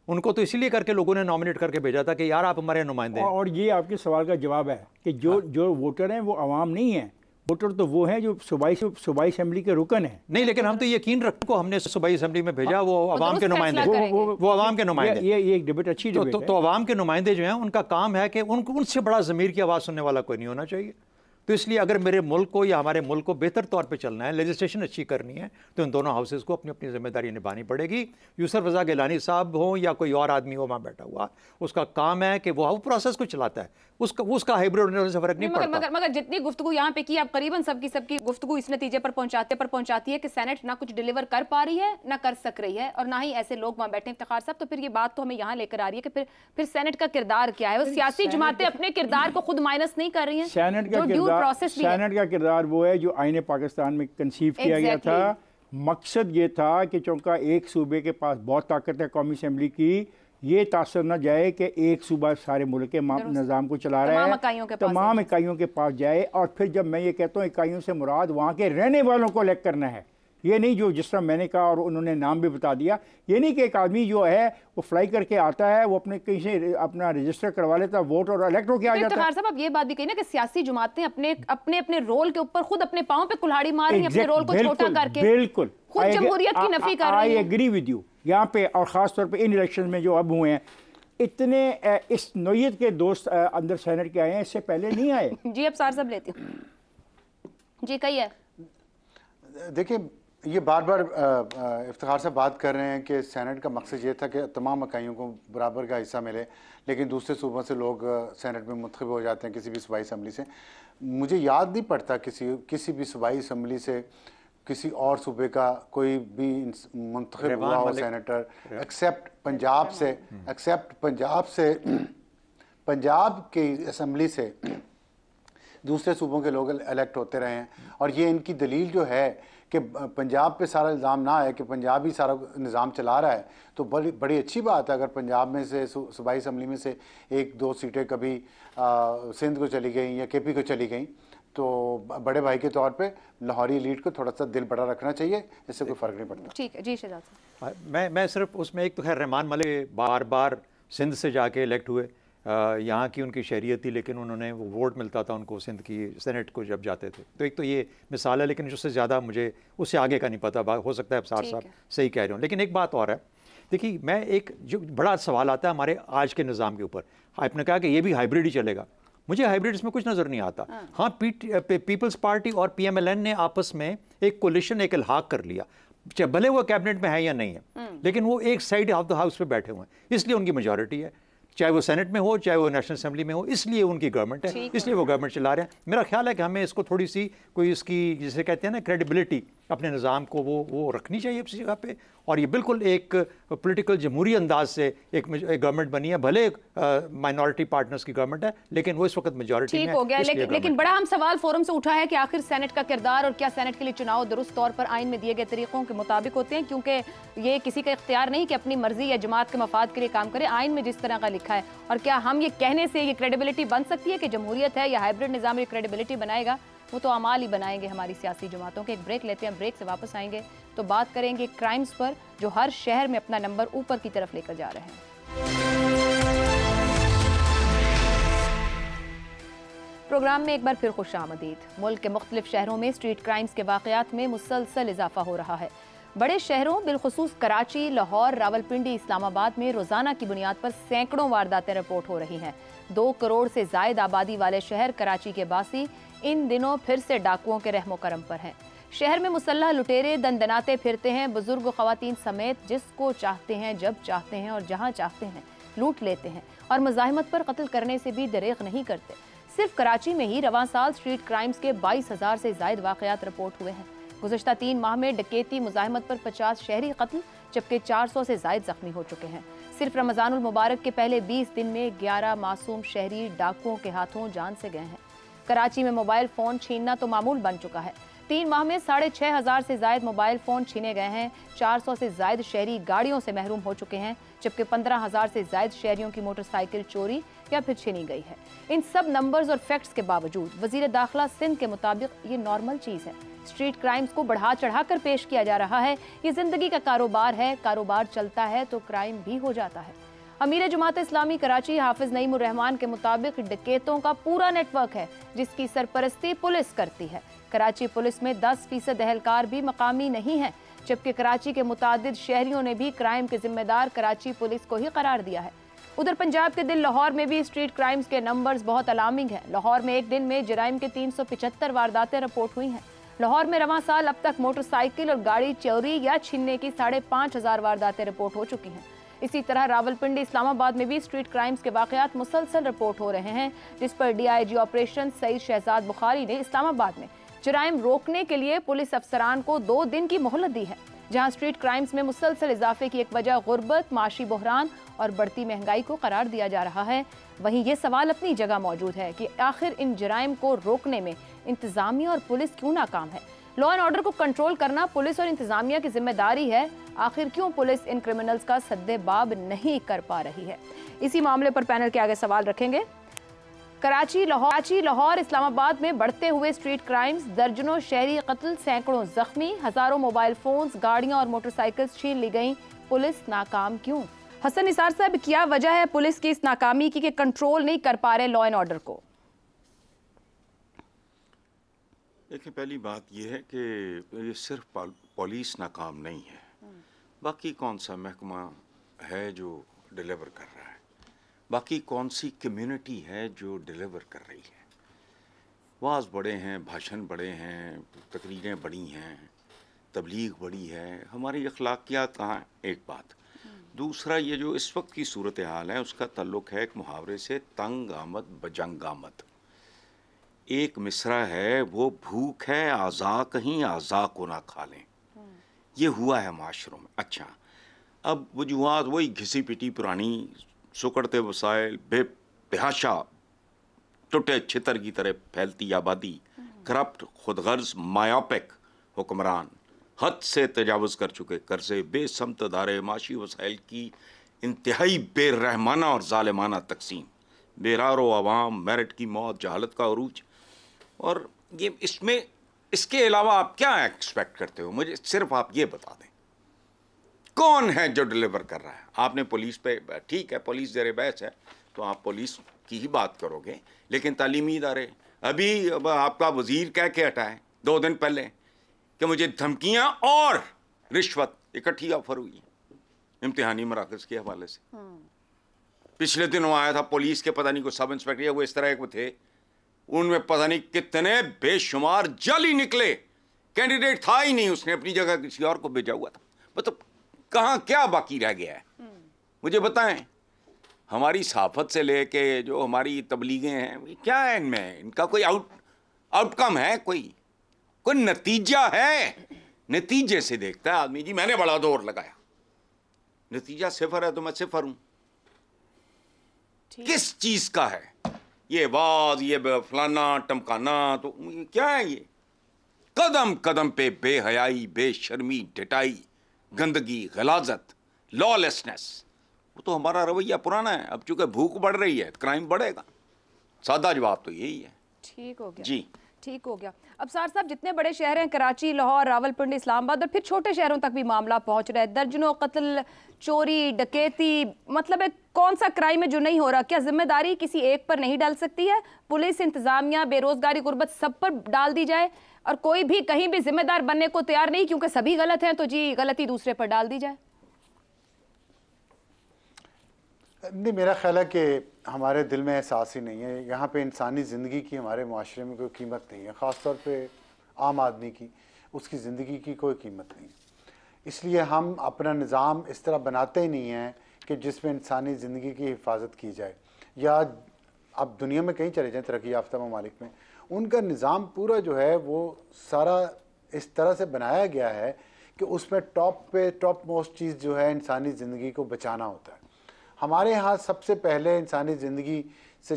उनको तो इसीलिए करके लोगों ने नॉमिनेट करके भेजा था कि यार आप हमारे नुमाइंदे हैं। और ये आपके सवाल का जवाब है कि जो वोटर हैं वो अवाम नहीं है, वोटर तो वो हैं जो सूबाई असेंबली के रुकन है। नहीं, लेकिन हम तो यकीन रखते को हमने सूबाई असेंबली में भेजा, वो अवाम के नुमाइंदे, वो अवाम के नुमाइंदे। ये एक डिबेट अच्छी डिबेट है। तो अवाम के नुमाइंदे जो हैं उनका काम है कि उनसे बड़ा ज़मीर की आवाज़ सुनने वाला कोई नहीं होना चाहिए। तो इसलिए अगर मेरे मुल्क को या हमारे मुल्क को बेहतर तौर पे चलना है, लेजिस्लेशन अच्छी करनी है, तो इन दोनों हाउसेस को अपनी अपनी जिम्मेदारी निभानी पड़ेगी। यूसुफ रज़ा गिलानी साहब हो या कोई और आदमी हो वहाँ बैठा हुआ, उसका काम है कि वो प्रोसेस को चलाता है, उसका हाइब्रिड होने से फर्क नहीं पड़ता। मगर जितनी गुफ्तगू यहाँ पे की, आप करीबन सबकी गुफ्तगू इस नतीजे पर पहुंचाती है कि सेनेट ना कुछ डिलीवर कर पा रही है, ना कर सक रही है, और ना ही ऐसे लोग वहाँ बैठे इफ्तिखार साहब। तो फिर ये बात तो हमें यहाँ लेकर आ रही है कि फिर सेनेट का किरदार क्या है? वो सियासी जमातें अपने किरदार को खुद माइनस नहीं कर रही हैं। सेनेट का किरदार वो है जो आईने पाकिस्तान में कंसीव किया गया था। मकसद ये था कि चूंकि एक सूबे के पास बहुत ताकत है कौमी असेंबली की, ये तासर न जाए कि एक सूबा सारे मुल्क के निज़ाम को चला रहा है, तमाम इकाइयों के पास जाए। और फिर जब मैं ये कहता हूँ इकाइयों से मुराद वहाँ के रहने वालों को इलेक्ट करना है, ये नहीं जो जिस तरह मैंने कहा और उन्होंने नाम भी बता दिया, ये नहीं कि एक आदमी जो है वो फ्लाई करके आता है, वो अपने कहीं से अपना रजिस्टर करवा लेता है, वोट और इलेक्ट होकर आ जाता है। साहब, अब ये बात भी कही ना कि सियासी जमातें अपने रोल के ऊपर खुद अपने पाँव पे कुल्हाड़ी मार रही हैं, अपने रोल को छोटा करके बिल्कुल खुद जमहूरियत की नफी कर रही हैं। I agree with you. यहाँ पे और ख़ास तौर पे इन इलेक्शन में जो अब हुए हैं, इतने इस नोयत के दोस्त अंदर सेनेट के आए हैं, इससे पहले नहीं आए। जी अब सार साहब लेती हूँ जी, कहिए। देखिए, ये बार बार इफ्तिखार से बात कर रहे हैं कि सेनेट का मकसद ये था कि तमाम इकाइयों को बराबर का हिस्सा मिले, लेकिन दूसरे सूबों से लोग सेनेट में मुंतखब हो जाते हैं किसी भी सूबाई असम्बली से। मुझे याद नहीं पड़ता किसी भी सूबाई असम्बली से किसी और सूबे का कोई भी मुंतखब हुआ हो सेनेटर, एक्सेप्ट पंजाब से पंजाब की असम्बली से दूसरे सूबों के लोग इलेक्ट होते रहे हैं। और ये इनकी दलील जो है कि पंजाब पे सारा इल्ज़ाम ना आए कि पंजाब ही सारा निज़ाम चला रहा है, तो बड़ी अच्छी बात है अगर पंजाब में से सूबाई असम्बली में से 1-2 सीटें कभी सिंध को चली गई या केपी को चली गई, तो बड़े भाई के तौर पे लाहौरी एलीट को थोड़ा सा दिल बड़ा रखना चाहिए, इससे कोई फ़र्क नहीं पड़ता। ठीक है जी शहजाद साहब। मैं सिर्फ उसमें एक तो खैर रहमान मलिक बार बार सिंध से जाके इलेक्ट हुए, यहाँ की उनकी शहरियत थी, लेकिन उन्होंने वो वोट मिलता था उनको सिंध की सेनेट को जब जाते थे। तो एक तो ये मिसाल है, लेकिन उससे ज़्यादा मुझे उससे आगे का नहीं पता। हो सकता है अब साथ सही कह रहे हो। लेकिन एक बात और है, देखिए मैं एक जो बड़ा सवाल आता है हमारे आज के निज़ाम के ऊपर, आपने कहा कि ये भी हाइब्रिड ही चलेगा। मुझे हाइब्रिड इसमें कुछ नज़र नहीं आता। हाँ, पीपल्स पार्टी और PMLN ने आपस में एक कोलिशन, एक इल्हाक कर लिया, चाहे भले वो कैबिनेट में है या नहीं है, लेकिन वो एक साइड ऑफ द हाउस पे बैठे हुए हैं, इसलिए उनकी मेजॉरिटी है, चाहे वो सेनेट में हो चाहे वो नेशनल असेंबली में हो, इसलिए उनकी गवर्नमेंट है, इसलिए वो गवर्नमेंट चला रहे हैं। मेरा ख्याल है कि हमें इसको थोड़ी सी कोई इसकी जिसे कहते हैं ना क्रेडिबिलिटी, अपने निज़ाम को वो रखनी चाहिए इस जगह पे। और ये बिल्कुल एक पॉलिटिकल जमहूरी अंदाज से एक गवर्नमेंट बनी है, भले एक माइनॉरिटी पार्टनर्स की गवर्नमेंट है, लेकिन वो इस वक्त मेजॉरिटी में ठीक हो गया। लेकिन बड़ा हम सवाल फोरम से उठा है कि आखिर सेनेट का किरदार और क्या सेनेट के लिए चुनाव दुरुस्त तौर पर आइन में दिए गए तरीकों के मुताबिक होते हैं, क्योंकि ये किसी का इख्तियार नहीं कि अपनी मर्जी या जमात के मफाद के लिए काम करे, आइन में जिस तरह का लिखा है। और क्या हम ये कहने से ये क्रेडिबिलिटी बन सकती है कि जमहूरियत है या हाइब्रिड निज़ाम ये क्रेडिबिलिटी बनाएगा? वो तो अमाल ही बनाएंगे हमारी सियासी जमातों के। एक ब्रेक लेते हैं, ब्रेक से वापस आएंगे तो बात करेंगे क्राइम्स पर जो हर शहर में अपना नंबर ऊपर की तरफ लेकर जा रहे हैं। प्रोग्राम में एक बार फिर खुशामदीद। मुल्क के मुख्तलिफ शहरों में स्ट्रीट क्राइम्स के वाक़यात में मुसलसल इजाफा हो रहा है। बड़े शहरों बिलखुसूस कराची, लाहौर, रावलपिंडी, इस्लामाबाद में रोजाना की बुनियाद पर सैकड़ों वारदातें रिपोर्ट हो रही हैं। 2 करोड़ से जायद आबादी वाले शहर कराची के बासी इन दिनों फिर से डाकुओं के रहमो करम पर हैं। शहर में मुसल्लह लुटेरे दंदनाते फिरते हैं, बुजुर्ग ख़वातीन समेत जिसको चाहते हैं, जब चाहते हैं और जहां चाहते हैं लूट लेते हैं और मज़ाहिमत पर कत्ल करने से भी दरेग नहीं करते। सिर्फ कराची में ही रवां साल स्ट्रीट क्राइम्स के 22,000 से जायद वाक़यात रिपोर्ट हुए हैं। गुज़श्ता 3 माह में डकैती, मुज़ाहिमत पर 50 शहरी कत्ल जबकि 400 से जायद जख्मी हो चुके हैं। सिर्फ रमज़ानुल मुबारक के पहले 20 दिन में 11 मासूम शहरी डाकुओं के हाथों जान से गए हैं। कराची में मोबाइल फ़ोन छीनना तो मामूल बन चुका है। 3 माह में 6,500 से जायद मोबाइल फ़ोन छीने गए हैं। 400 से जायद शहरी गाड़ियों से महरूम हो चुके हैं, जबकि 15,000 से जायद शहरियों की मोटरसाइकिल चोरी या फिर छीनी गई है। इन सब नंबर्स और फैक्ट्स के बावजूद वज़ीर दाखिला सिंध के मुताबिक ये नॉर्मल चीज़ है। स्ट्रीट क्राइम्स को बढ़ा चढ़ा कर पेश किया जा रहा है। ये जिंदगी का कारोबार है, कारोबार चलता है तो क्राइम भी हो जाता है। अमीर जमात इस्लामी कराची हाफिज नईमुर रहमान के मुताबिक डकैतों का पूरा नेटवर्क है जिसकी सरपरस्ती पुलिस करती है। कराची पुलिस में 10% एहलकार भी मकामी नहीं है, जबकि कराची के मुतादिद शहरियों ने भी क्राइम के जिम्मेदार कराची पुलिस को ही करार दिया है। उधर पंजाब के दिल लाहौर में भी स्ट्रीट क्राइम्स के नंबर्स बहुत अलार्मिंग हैं। लाहौर में एक दिन में जराइम के 375 वारदातें रिपोर्ट हुई हैं। लाहौर में रवां साल अब तक मोटरसाइकिल और गाड़ी चोरी या छीनने की 5,500 वारदातें रिपोर्ट हो चुकी हैं। इसी तरह रावलपिंडी, इस्लामाबाद में भी स्ट्रीट क्राइम्स के वाक़यात मुसलसल रिपोर्ट हो रहे हैं, जिस पर DIG ऑपरेशन सईद शहजाद बुखारी ने इस्लामाबाद में जराइम रोकने के लिए पुलिस अफसरान को 2 दिन की मोहलत दी है। जहां स्ट्रीट क्राइम्स में मुसलसल इजाफे की एक वजह गुर्बत, माशी बहरान और बढ़ती महंगाई को करार दिया जा रहा है, वहीं ये सवाल अपनी जगह मौजूद है कि आखिर इन जराइम को रोकने में इंतजामिया और पुलिस क्यों नाकाम है। लॉ एंड ऑर्डर को कंट्रोल करना पुलिस और इंतजामिया की जिम्मेदारी है, आखिर क्यों पुलिस इन क्रिमिनल्स का सद्देबाब नहीं कर पा रही है? इसी मामले पर पैनल के आगे सवाल रखेंगे। कराची, लाहौर, इस्लामाबाद में बढ़ते हुए स्ट्रीट क्राइम्स, दर्जनों शहरी कत्ल, सैकड़ों जख्मी, हजारों मोबाइल फोन्स, गाड़ियां और मोटरसाइकिल्स छीन ली गईं। पुलिस नाकाम क्यों? हसन निसार साहब, क्या वजह है पुलिस की इस नाकामी की कि कंट्रोल नहीं कर पा रहे लॉ एंड ऑर्डर को? देखिए, पहली बात यह है कि ये सिर्फ पुलिस नाकाम नहीं है, बाकी कौन सा महकमा है जो डिलीवर कर रहा है, बाकी कौन सी कम्युनिटी है जो डिलीवर कर रही है। वाज बड़े हैं, भाषण बड़े हैं, तकरीरें बड़ी हैं, तबलीग बड़ी है, हमारी अखलाकियात कहाँ है? एक बात। दूसरा, ये जो इस वक्त की सूरत हाल है उसका ताल्लुक है एक मुहावरे से, तंग आमद बजंग आमद। एक मिसरा है, वो भूख है आज़ा कहीं आज़ा को ना खा लें। ये हुआ है माशरों में। अच्छा, अब वजूहात वही घिसी पिटी पुरानी, सुकड़ते वसाइल, बेतहाशा टुटे छितर की तरह फैलती आबादी, करप्ट, खुदगर्ज, मायोपिक हुक्मरान, हद से तजावज़ कर चुके कर्जे, बेसमत अदारे, माशी वसाइल की इंतहाई बेरहमाना और ज़ालिमाना तकसीम, बेरारो आवाम, मेरिट की मौत, जहालत का अरूज। और ये इसमें इसके अलावा आप क्या एक्सपेक्ट करते हो? मुझे सिर्फ आप ये बता दें, कौन है जो डिलीवर कर रहा है? आपने पुलिस पे, ठीक है पुलिस ज़ेर बहस है तो आप पुलिस की ही बात करोगे, लेकिन तालीमी इदारे, अभी आपका वजीर कह के हटा है 2 दिन पहले कि मुझे धमकियां और रिश्वत इकट्ठी ऑफर हुई इम्तिहानी मराकज़ के हवाले से। पिछले दिनों आया था पुलिस के, पता नहीं कोई सब इंस्पेक्टर या वो इस तरह के थे, उनमें पता नहीं कितने बेशुमार जाली निकले, कैंडिडेट था ही नहीं, उसने अपनी जगह किसी और को भेजा हुआ था। मतलब कहाँ क्या बाकी रह गया है? मुझे बताएं। हमारी सहाफत से लेके जो हमारी तबलीगें हैं, क्या है इनमें? इनका कोई आउटकम है? कोई नतीजा है? नतीजे से देखता है आदमी। जी मैंने बड़ा दौर लगाया, नतीजा 0 है तो मैं 0 हूं। किस चीज का है ये बाज, ये फलाना टमकाना? तो क्या है ये? कदम कदम पे बेहयाई, बेशर्मी, ढिठाई, गंदगी, गलाजत, लॉलेसनेस। वो तो हमारा रवैया पुराना है। अब चूंकि भूख बढ़ रही है, क्राइम बढ़ेगा। सादा जवाब तो यही है। ठीक हो गया जी, ठीक हो गया। अब सार साहब, जितने बड़े शहर हैं, कराची, लाहौर, रावलपिंडी, इस्लामाबाद और फिर छोटे शहरों तक भी मामला पहुंच रहा है। दर्जनों कत्ल, चोरी, डकैती, मतलब है कौन सा क्राइम है जो नहीं हो रहा? क्या जिम्मेदारी किसी एक पर नहीं डाल सकती है? पुलिस, इंतजामिया, बेरोजगारी, गुर्बत, सब पर डाल दी जाए और कोई भी कहीं भी जिम्मेदार बनने को तैयार नहीं क्योंकि सभी गलत हैं, तो जी गलती दूसरे पर डाल दी जाए? नहीं, मेरा ख्याल है कि हमारे दिल में एहसास ही नहीं है। यहाँ पे इंसानी ज़िंदगी की हमारे माशरे में कोई कीमत नहीं है, ख़ास तौर पे आम आदमी की, उसकी ज़िंदगी की कोई कीमत नहीं है। इसलिए हम अपना निज़ाम इस तरह बनाते ही नहीं हैं कि जिसमें इंसानी ज़िंदगी की हिफाजत की जाए। या अब दुनिया में कहीं चले जाएँ तरक्की याफ्ता ममालिक में, उनका निज़ाम पूरा जो है वो सारा इस तरह से बनाया गया है कि उसमें टॉप मोस्ट चीज़ जो है इंसानी ज़िंदगी को बचाना होता है। हमारे यहाँ सबसे पहले इंसानी ज़िंदगी से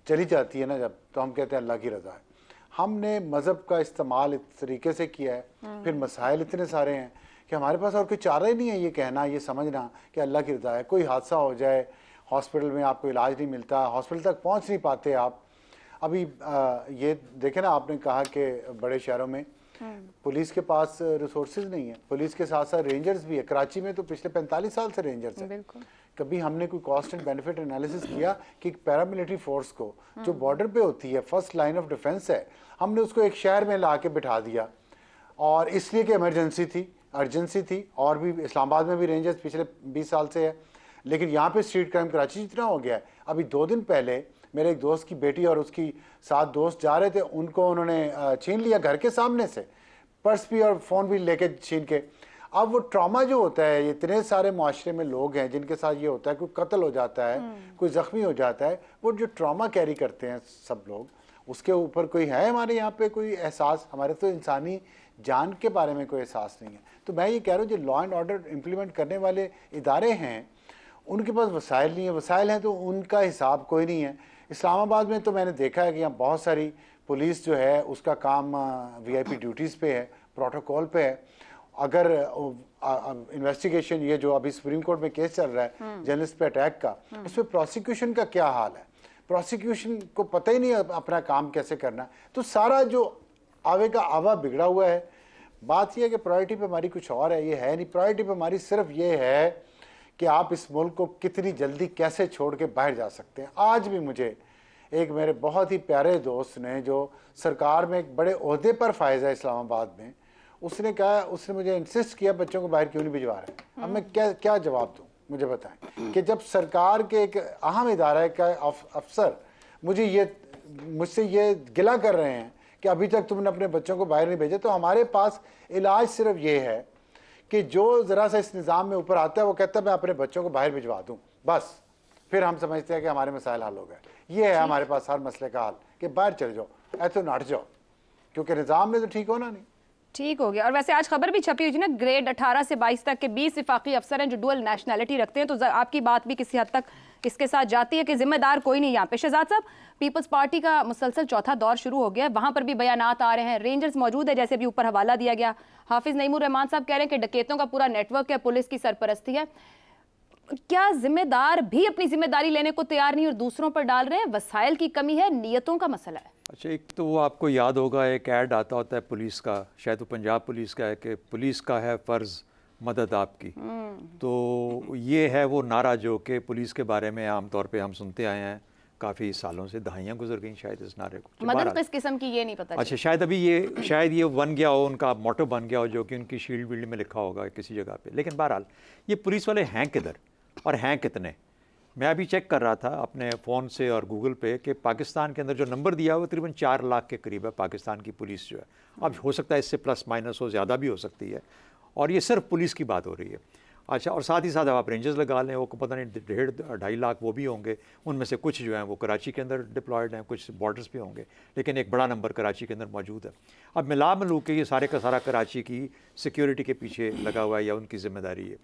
चली जाती है ना जब, तो हम कहते हैं अल्लाह की रज़ा है। हमने मज़हब का इस्तेमाल इस तरीके से किया है, फिर मसाइल इतने सारे हैं कि हमारे पास और कोई चारा ही नहीं है ये कहना, ये समझना कि अल्लाह की रज़ा है। कोई हादसा हो जाए, हॉस्पिटल में आपको इलाज नहीं मिलता, हॉस्पिटल तक पहुँच नहीं पाते आप। अभी ये देखें ना, आपने कहा कि बड़े शहरों में पुलिस के पास रिसोर्सेज नहीं है, पुलिस के साथ साथ रेंजर्स भी है। कराची में तो पिछले 45 साल से रेंजर्स हैं। कभी हमने कोई कॉस्ट एंड बेनिफिट एनालिसिस किया कि पैरामिलिट्री फोर्स को जो बॉर्डर पे होती है, फर्स्ट लाइन ऑफ डिफेंस है, हमने उसको एक शहर में ला के बिठा दिया, और इसलिए कि इमरजेंसी थी, अर्जेंसी थी। और भी इस्लामाबाद में भी रेंजर्स पिछले 20 साल से है, लेकिन यहाँ पे स्ट्रीट क्राइम कराची जितना हो गया है। अभी 2 दिन पहले मेरे एक दोस्त की बेटी और उसकी 7 दोस्त जा रहे थे, उनको उन्होंने छीन लिया घर के सामने से, पर्स भी और फ़ोन भी लेके छीन के। अब वो ट्रॉमा जो होता है, इतने सारे माशरे में लोग हैं जिनके साथ ये होता है, कोई कत्ल हो जाता है, कोई ज़ख्मी हो जाता है, वो जो ट्रॉमा कैरी करते हैं सब लोग, उसके ऊपर कोई है हमारे यहाँ पे कोई एहसास? हमारे तो इंसानी जान के बारे में कोई एहसास नहीं है। तो मैं ये कह रहा हूँ जो लॉ एंड ऑर्डर इम्प्लीमेंट करने वाले इदारे हैं, उनके पास वसाइल नहीं है। वसाइल हैं तो उनका हिसाब कोई नहीं है। इस्लामाबाद में तो मैंने देखा है कि यहाँ बहुत सारी पुलिस जो है उसका काम VIP ड्यूटीज़ पे है, प्रोटोकॉल पे है, अगर इन्वेस्टिगेशन ये जो अभी सुप्रीम कोर्ट में केस चल रहा है जर्नलिस्ट पे अटैक का, उसमें प्रोसिक्यूशन का क्या हाल है? प्रोसिक्यूशन को पता ही नहीं अपना काम कैसे करना, तो सारा जो आवे का आवा बिगड़ा हुआ है। बात यह है कि प्रायोरिटी पे हमारी कुछ और है, ये है नहीं। प्रायोरिटी पे हमारी सिर्फ ये है कि आप इस मुल्क को कितनी जल्दी कैसे छोड़ के बाहर जा सकते हैं। आज भी मुझे एक मेरे बहुत ही प्यारे दोस्त ने, जो सरकार में एक बड़े ओहदे पर फायज है इस्लामाबाद में, उसने कहा, उसने मुझे इंसिस्ट किया बच्चों को बाहर क्यों नहीं भिजवा रहे। अब मैं क्या जवाब दूं, मुझे बताएं कि जब सरकार के एक अहम इदारा का अफसर मुझसे ये गिला कर रहे हैं कि अभी तक तुमने अपने बच्चों को बाहर नहीं भेजा, तो हमारे पास इलाज सिर्फ ये है कि जो ज़रा सा इस निज़ाम में ऊपर आता है वो कहता है मैं अपने बच्चों को बाहर भिजवा दूँ, बस फिर हम समझते हैं कि हमारे मसाइल हल हो गए। ये है हमारे पास हर मसले का हल कि बाहर चले जाओ, ऐसे तो नट जाओ, क्योंकि निज़ाम ने तो ठीक होना नहीं। ठीक हो गया। और वैसे आज खबर भी छपी हुई थी ना, ग्रेड 18 से 22 तक के 20 विफाकी अफसर हैं जो डुअल नेशनैलिटी रखते हैं, तो आपकी बात भी किसी हद तक इसके साथ जाती है कि जिम्मेदार कोई नहीं यहाँ पे। शहजाद साहब, पीपल्स पार्टी का मुसलसल चौथा दौर शुरू हो गया है, वहां पर भी बयानात आ रहे हैं, रेंजर्स मौजूद है जैसे भी ऊपर हवाला दिया गया। हाफिज नईमुर रहमान साहब कह रहे हैं कि डकैतों का पूरा नेटवर्क है, पुलिस की सरपरस्ती है। क्या जिम्मेदार भी अपनी जिम्मेदारी लेने को तैयार नहीं और दूसरों पर डाल रहे हैं? वसाइल की कमी है, नियतों का मसला है। अच्छा, एक तो वो आपको याद होगा एक ऐड आता होता है पुलिस का, शायद वो पंजाब पुलिस का है कि पुलिस का है फ़र्ज़ मदद आपकी। तो ये है वो नारा जो कि पुलिस के बारे में आमतौर पे हम सुनते आए हैं, काफ़ी सालों से, दहाइयाँ गुजर गई शायद इस नारे को। मदद किस किस्म की ये नहीं पता। अच्छा, शायद अभी ये बन गया हो, उनका मोटो बन गया हो, जो कि उनकी शील्ड वील्ड में लिखा होगा किसी जगह पे। लेकिन बहरहाल ये पुलिस वाले हैं किधर और हैं कितने? मैं अभी चेक कर रहा था अपने फ़ोन से और गूगल पे कि पाकिस्तान के अंदर जो नंबर दिया है वो तकरीबन 4 लाख के करीब है पाकिस्तान की पुलिस जो है। अब हो सकता है इससे प्लस माइनस हो, ज़्यादा भी हो सकती है, और ये सिर्फ पुलिस की बात हो रही है। अच्छा, और साथ ही साथ अब आप रेंजर्स लगा लें, वो पता नहीं 1.5-2.5 लाख वो भी होंगे। उनमें से कुछ जो हैं वो कराची के अंदर डिप्लॉयड हैं, कुछ बॉर्डर्स पे होंगे, लेकिन एक बड़ा नंबर कराची के अंदर मौजूद है। अब मिला मिलू के ये सारे का सारा कराची की सिक्योरिटी के पीछे लगा हुआ है या उनकी जिम्मेदारी है।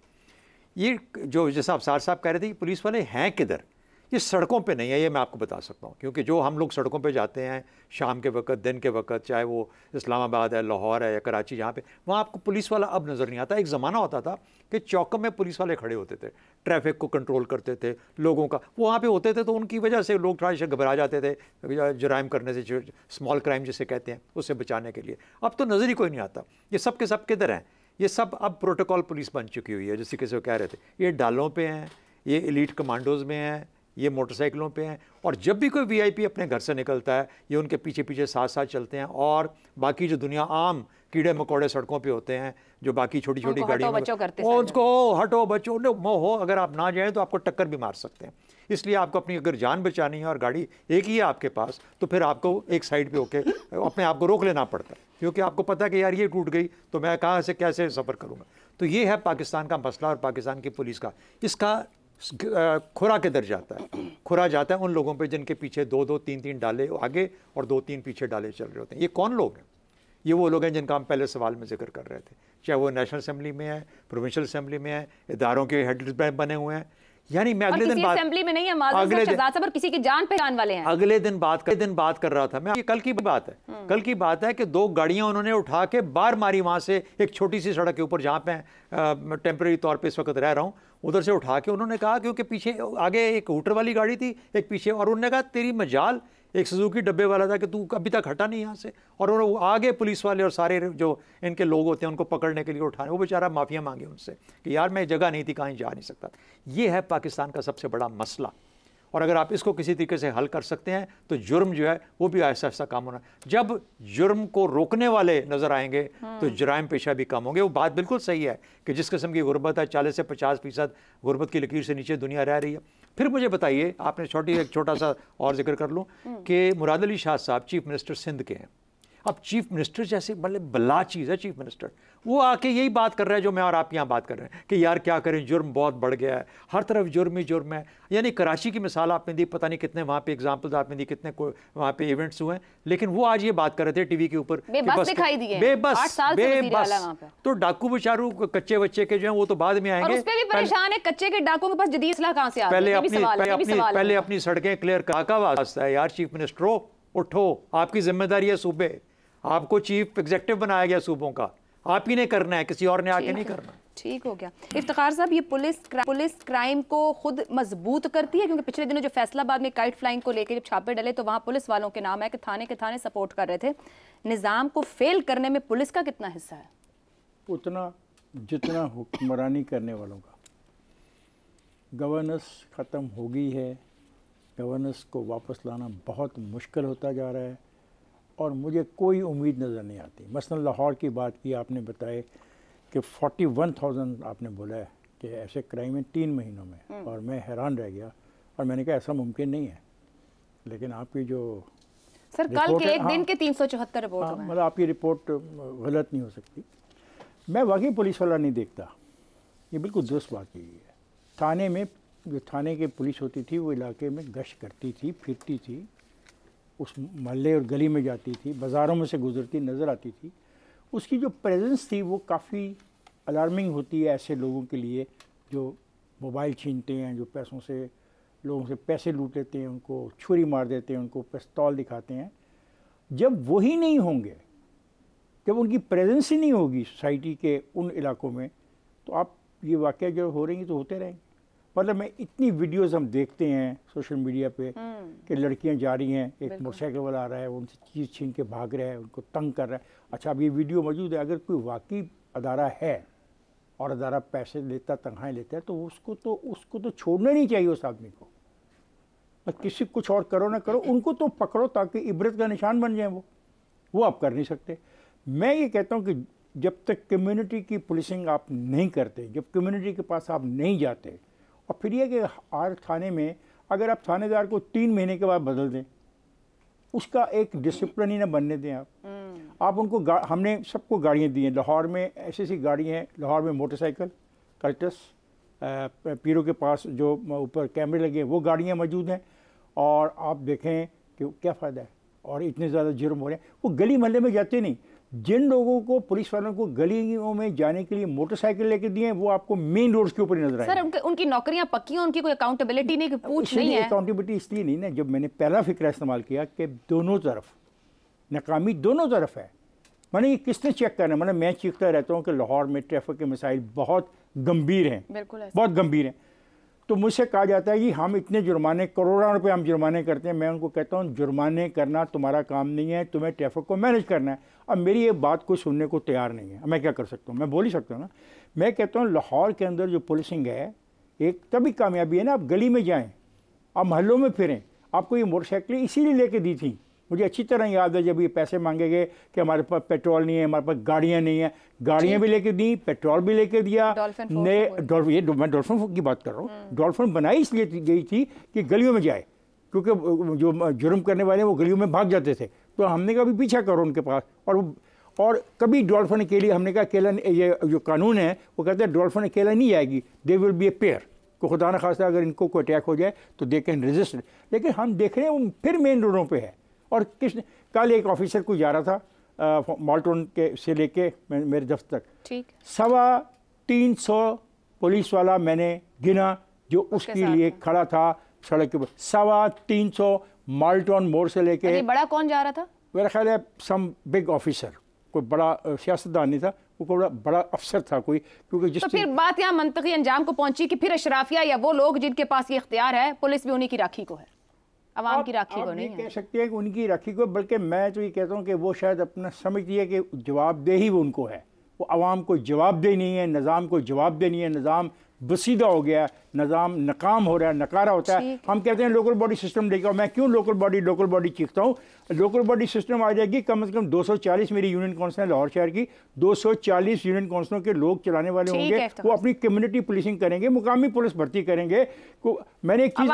ये जो जैसा अफसार साहब कह रहे थे कि पुलिस वाले हैं किधर, ये सड़कों पे नहीं है, ये मैं आपको बता सकता हूँ। क्योंकि जो हम लोग सड़कों पे जाते हैं शाम के वक्त, दिन के वक्त, चाहे वो इस्लामाबाद है, लाहौर है या कराची, जहाँ पे, वहाँ आपको पुलिस वाला अब नज़र नहीं आता। एक ज़माना होता था कि चौक में पुलिस वाले खड़े होते थे, ट्रैफिक को कंट्रोल करते थे, लोगों का वो वहाँ पे होते थे, तो उनकी वजह से लोग थोड़ा सा घबरा जाते थे जराइम करने से, स्मॉल क्राइम जिसे कहते हैं, उससे बचाने के लिए। अब तो नज़र ही कोई नहीं आता। ये सब के सब किधर हैं? ये सब अब प्रोटोकॉल पुलिस बन चुकी हुई है, जिस तरीके से वो कह रहे थे। ये डालों पे हैं, ये एलीट कमांडोज़ में हैं, ये मोटरसाइकिलों पे हैं, और जब भी कोई वीआईपी अपने घर से निकलता है ये उनके पीछे पीछे साथ साथ चलते हैं। और बाकी जो दुनिया आम कीड़े मकोड़े सड़कों पे होते हैं, जो बाकी छोटी छोटी गाड़ियों में, उसको हटो बच्चों हो, अगर आप ना जाएं तो आपको टक्कर भी मार सकते हैं। इसलिए आपको अपनी अगर जान बचानी है और गाड़ी एक ही है आपके पास, तो फिर आपको एक साइड पे होके अपने आप को रोक लेना पड़ता है, क्योंकि आपको पता है कि यार ये टूट गई तो मैं कहाँ से कैसे सफ़र करूँगा। तो ये है पाकिस्तान का मसला और पाकिस्तान की पुलिस का। इसका खुरा किधर जाता है? खुरा जाता है उन लोगों पे जिनके पीछे 2-2, 3-3 डाले आगे और 2-3 पीछे डाले चल रहे होते हैं। ये कौन लोग हैं? ये वो लोग हैं जिनका हम पहले सवाल में जिक्र कर रहे थे, चाहे वो नेशनल असेंबली में है, प्रोविंशियल असेंबली में है, इदारों के हेड्स बने हुए हैं। यानी मैं अगले दिन असेंबली में नहीं है, शहजाद किसी की जान पहचान वाले हैं। अगले दिन बात कर रहा था मैं, ये कल की बात है, कल की बात है कि 2 गाड़ियां उन्होंने उठा के बाहर मारी वहां से, एक छोटी सी सड़क के ऊपर जहां पे टेम्परेरी तौर पे इस वक्त रह रहा हूं, उधर से उठा के उन्होंने कहा, क्योंकि पीछे आगे एक हूटर वाली गाड़ी थी, एक पीछे, और उन्होंने कहा तेरी मजाल, एक सुजुकी डब्बे वाला था कि तू अभी तक हटा नहीं यहाँ से। और वो आगे पुलिस वाले और सारे जो इनके लोग होते हैं उनको पकड़ने के लिए उठाने, वो बेचारा माफिया मांगे उनसे कि यार मैं जगह नहीं थी, कहीं जा नहीं सकता। ये है पाकिस्तान का सबसे बड़ा मसला, और अगर आप इसको किसी तरीके से हल कर सकते हैं तो जुर्म जो है वो भी ऐसा ऐसा काम होना। जब जुर्म को रोकने वाले नजर आएंगे तो जराइम पेशा भी कम होंगे। वो बात बिल्कुल सही है कि जिस किस्म की गुर्बत है, 40 से 50% गुर्बत की लकीर से नीचे दुनिया रह रही है। फिर मुझे बताइए, आपने एक छोटा सा और जिक्र कर लूँ कि मुराद अली शाह साहब चीफ मिनिस्टर सिंध के हैं। अब चीफ मिनिस्टर जैसे मतलब बला चीज़ है चीफ मिनिस्टर, वो आके यही बात कर रहा है जो मैं और आप यहाँ बात कर रहे हैं कि यार क्या करें, जुर्म बहुत बढ़ गया है, हर तरफ जुर्म ही जुर्म है। यानी कराची की मिसाल आपने दी, पता नहीं कितने वहाँ पे एग्जाम्पल्स आपने दी, कितने वहाँ पे इवेंट्स हुए हैं, लेकिन वो आज ये बात कर रहे थे टीवी के ऊपर, बेबस। तो डाकू बेचारू कच्चे बच्चे के जो है वो तो बाद में आएंगे, परेशान है कच्चे के डाकुओं के पास जदीद असलाह कहाँ से आ रही है? पहले अपनी सड़कें क्लियर का वास्ता है यार। चीफ मिनिस्टर उठो, आपकी जिम्मेदारी है सूबे, आपको चीफ एग्जेक्टिव बनाया गया सूबों का, आप ही ने करना है, किसी और ने आके नहीं करना। ठीक हो गया। इफ्तिखार साहब, ये पुलिस क्राइम को खुद मजबूत करती है, क्योंकि पिछले दिनों जो फैसलाबाद में काइट फ्लाइंग को लेकर जब छापे डले तो वहां पुलिस वालों के नाम है कि थाने के थाने सपोर्ट कर रहे थे। निज़ाम को फेल करने में पुलिस का कितना हिस्सा है? उतना जितना हुक्मरानी करने वालों का। गवर्नेंस ख़त्म हो गई है, गवर्नेंस को वापस लाना बहुत मुश्किल होता जा रहा है और मुझे कोई उम्मीद नज़र नहीं आती। मसलन लाहौर की बात की आपने, बताए कि 41,000 आपने बोला है कि ऐसे क्राइम है 3 महीनों में, और मैं हैरान रह गया और मैंने कहा ऐसा मुमकिन नहीं है। लेकिन आपकी जो सर कल के एक दिन के 374 रिपोर्ट हुए हैं, मतलब आपकी रिपोर्ट गलत नहीं हो सकती। मैं वाकई पुलिस वाला नहीं देखता, ये बिल्कुल दुरुस्त बात यही है। थाने में जो थाने की पुलिस होती थी वो इलाके में गश्त करती थी, फिरती थी, उस मोहल्ले और गली में जाती थी, बाज़ारों में से गुजरती नज़र आती थी। उसकी जो प्रेजेंस थी वो काफ़ी अलार्मिंग होती है ऐसे लोगों के लिए जो मोबाइल छीनते हैं, जो पैसों से लोगों से पैसे लूट लेते हैं, उनको छुरी मार देते हैं, उनको पिस्तौल दिखाते हैं। जब वही नहीं होंगे, जब उनकी प्रेजेंस ही नहीं होगी सोसाइटी के उन इलाकों में, तो आप ये वाक़या जो हो रही तो होते रहेंगे। मतलब मैं इतनी वीडियोस हम देखते हैं सोशल मीडिया पे कि लड़कियां जा रही हैं, एक मोटरसाइकिल वाला आ रहा है, उनसे चीज़ छीन के भाग रहा है, उनको तंग कर रहा है। अच्छा, अब ये वीडियो मौजूद है, अगर कोई वाकई अदारा है और अदारा पैसे लेता, तनख्वाहें लेता है, तो उसको तो छोड़ना नहीं चाहिए उस आदमी को। किसी कुछ और करो ना करो, उनको तो पकड़ो ताकि इबरत का निशान बन जाए। वो आप कर नहीं सकते। मैं ये कहता हूँ कि जब तक कम्युनिटी की पुलिसिंग आप नहीं करते, जब कम्युनिटी के पास आप नहीं जाते, और फिर ये कि हर थाने में अगर आप थानेदार को 3 महीने के बाद बदल दें, उसका एक डिसिप्लिन ही ना बनने दें आप उनको हमने सबको गाड़ियाँ दी हैं। लाहौर में ऐसी गाड़ियाँ हैं, लाहौर में मोटरसाइकिल कल्टस, पीरों के पास जो ऊपर कैमरे लगे हैं वो गाड़ियाँ मौजूद हैं, और आप देखें कि क्या फ़ायदा है, और इतने ज़्यादा जुर्म हो रहे हैं। वो गली मोहल्ले में जाते नहीं। जिन लोगों को, पुलिस वालों को गलियों में जाने के लिए मोटरसाइकिल लेके दिए हैं, वो आपको मेन रोड्स के ऊपर ही नजर आएंगे। सर उनकी नौकरियां पक्की हैं, उनकी कोई अकाउंटेबिलिटी नहीं, पूछ नहीं है। अकाउंटेबिलिटी इसलिए नहीं ना, जब मैंने पहला फिक्रा इस्तेमाल किया कि दोनों तरफ नाकामी दोनों तरफ है। मैंने ये किसने चेक करना है? मैंने मैं चीखता रहता हूँ कि लाहौर में ट्रैफिक के मसाइल बहुत गंभीर हैं, बहुत गंभीर हैं। तो मुझसे कहा जाता है कि हम इतने जुर्माने, करोड़ों रुपए हम जुर्माने करते हैं। मैं उनको कहता हूँ जुर्माने करना तुम्हारा काम नहीं है, तुम्हें ट्रैफिक को मैनेज करना है। अब मेरी ये बात कोई सुनने को तैयार नहीं है, मैं क्या कर सकता हूँ? मैं बोल ही सकता हूँ ना। मैं कहता हूँ लाहौर के अंदर जो पुलिसिंग है, एक तभी कामयाबी है ना, आप गली में जाएँ, आप मोहल्लों में फिरें। आपको ये मोटरसाइकिलें इसीलिए लेके दी थी, मुझे अच्छी तरह याद है, जब ये पैसे मांगे गए कि हमारे पास पेट्रोल नहीं है, हमारे पास गाड़ियाँ नहीं है, गाड़ियाँ भी लेके दी, पेट्रोल भी लेके दिया। ये मैं डॉल्फिन की बात कर रहा हूँ। डॉल्फिन बनाई इसलिए गई थी कि गलियों में जाए, क्योंकि जो जुर्म करने वाले वो गलियों में भाग जाते थे। तो हमने कहा भी पीछा करो उनके पास, और कभी डॉल्फिन के लिए हमने कहा अकेला, ये जो कानून है वो कहते हैं डॉल्फिन अकेला नहीं आएगी, they will be a pair, को खुदा न खास्ता अगर इनको कोई अटैक हो जाए तो दे कैन रेजिस्ट। लेकिन हम देख रहे हैं फिर मेन रोडों पे है। और कल एक ऑफिसर को जा रहा था माल्टन के से लेके मेरे दफ्तर तक, ठीक 325 पुलिस वाला मैंने गिना जो उसके लिए खड़ा था सड़क के ऊपर। 325 माल्टन मोड़ से लेके। बड़ा कौन जा रहा था? मेरा ख्याल है सम बिग ऑफिसर, कोई बड़ा सियासतदान नहीं था, वो बड़ा अफसर था कोई, क्योंकि जिस तो फिर बात यहाँ मंतकी अंजाम को पहुंची कि फिर अशराफिया या वो लोग जिनके पास ये इख्तियार है, पुलिस भी उन्हीं की राखी को है, अवाम की राखी को नहीं है। कह सकते हैं कि उनकी राखी को, बल्कि मैं तो ये कहता हूँ कि वो शायद अपना समझती है कि जवाबदेही वो उनको है। वो अवाम को जवाबदेही नहीं है, निज़ाम को जवाबदेही नहीं है। निज़ाम बसीदा हो गया, निज़ाम नाकाम हो रहा है, नकारा होता है। हम कहते हैं लोकल बॉडी सिस्टम लेके आओ। मैं क्यों लोकल बॉडी चीखता हूँ? लोकल बॉडी सिस्टम आ जाएगी, कम से कम 240 मेरी यूनियन काउंसिल है लाहौर शहर की, 240 यूनियन काउंसिलों के लोग चलाने वाले होंगे। वो अपनी कम्युनिटी पुलिसिंग करेंगे, मुकामी पुलिस भर्ती करेंगे। मैंने एक चीज़,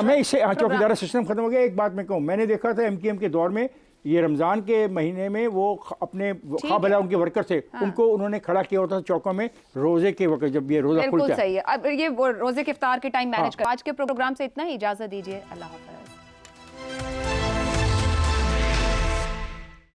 मैं इससे चौकीदार सिस्टम खत्म हो गया। एक बात मैं कहूँ, मैंने देखा था MKM के दौर में, ये रमज़ान के महीने में वो अपने खाबला उनके वर्कर थे, उनको उन्होंने खड़ा किया होता था चौकों में रोज़े के वक्त, जब ये रोज़ा खुलता है। सही है। अब ये रोज़े के इफ्तार के टाइम मैनेज कर। आज के प्रोग्राम से इतना ही, इजाज़त दीजिए, अल्लाह हाफ़िज़।